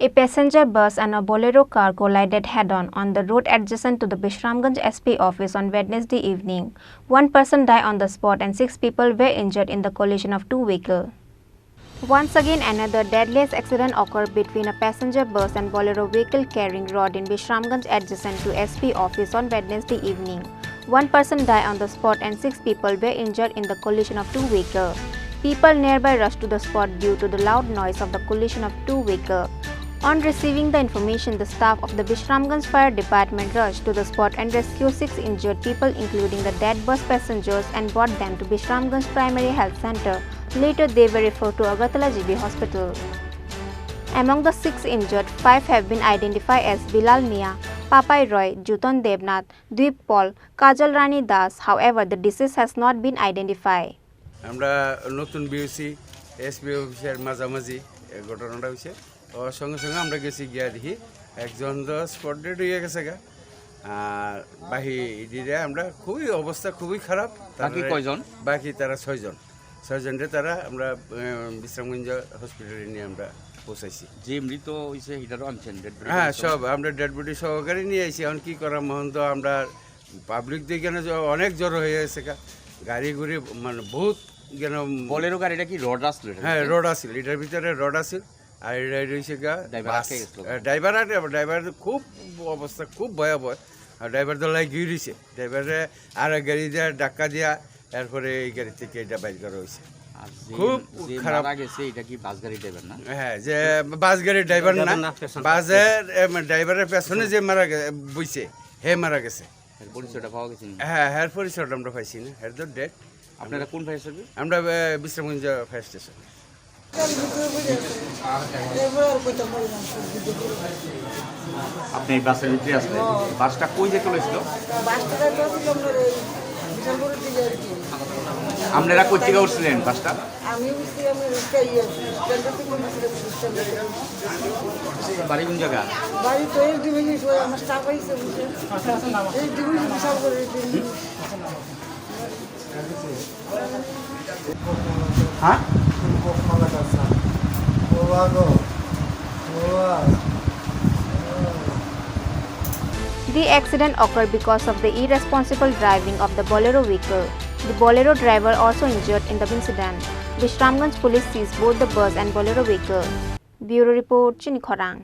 A passenger bus and a Bolero car collided head-on on the road adjacent to the Bishramganj SP office on Wednesday evening. One person died on the spot and 6 people were injured in the collision of two vehicles. Once again, another deadliest accident occurred between a passenger bus and Bolero vehicle carrying road in Bishramganj adjacent to SP office on Wednesday evening. One person died on the spot and 6 people were injured in the collision of two vehicles. People nearby rushed to the spot due to the loud noise of the collision of two vehicles. On receiving the information, the staff of the Bishramganj Fire Department rushed to the spot and rescued 6 injured people, including the dead bus passengers, and brought them to Bishramganj Primary Health Center. Later, they were referred to Agartala GB Hospital. Among the 6 injured, 5 have been identified as Bilal Mia, Papai Roy, Juton Devnath, Dweep Paul, Kajal Rani Das. However, the deceased has not been identified. আমরা নতুন বিউসি SP অফিসের মাঝামাঝি ঘটনাটা হয়েছে ওর সঙ্গে সঙ্গে আমরা গেছি গিয়া দেখি একজন তো স্পট ডেড হয়ে গেছে গা আর বাকি দিলে আমরা খুবই অবস্থা খুবই খারাপ। বাকি কয়জন? বাকি তারা 6জনরে তারা আমরা বিশ্রামগঞ্জ হসপিটালে নিয়ে আমরা পৌঁছাইছি। যে মৃত হয়েছে এটারও আনছেন? হ্যাঁ, সব আমরা ডেড বডি সহকারে নিয়ে আইছি। এখন কী করা মহন তো আমরা পাবলিক দেখে অনেক জড়ো হয়ে গেছে গা গাড়ি গুড়ি মানে বহুত কেন। বলেরো গাড়িটা কি রড আসলো? হ্যাঁ, রড আসছিল, এটার ভিতরে রড আসছিল। আর এটা রয়েছে গা ড্রাইভার খুব অবস্থা খুব ভয়াবহ। আর ড্রাইভার তো লাই গিয়ে রয়েছে, ড্রাইভারে আর গাড়ি দেওয়া ডাক্কা দেওয়া, এরপরে এই গাড়ি থেকে এটা বাইর করা হয়েছে। খুব খারাপ গেছে। এটা কি বাস গাড়ি ড্রাইভার না? হ্যাঁ, যে বাস গাড়ির ড্রাইভার না, বাসের ড্রাইভারের পেছনে যে মারা বইছে হে মারা গেছে। পরিচয়টা পাওয়া গেছে? হ্যাঁ, হ্যাঁ, পরিচয়টা আমরা পাইছি না, হের তো ডেট। আপনারা কোন ফায়ার সার্ভিস? আমরা বিশ্রামগঞ্জ ফায়ার স্টেশন। আপনি বাসের ভিতরে আসলেন, বাসটা কই যেতে হয়েছিল? আপনারা কোথা থেকে উঠছিলেন বাসটা? বাড়ি কোন জায়গা? হ্যাঁ, The accident occurred because of the irresponsible driving of the Bolero vehicle. The Bolero driver also injured in the incident. Bishramganj police seized both the bus and Bolero vehicle. Bureau report, Chini Khorang.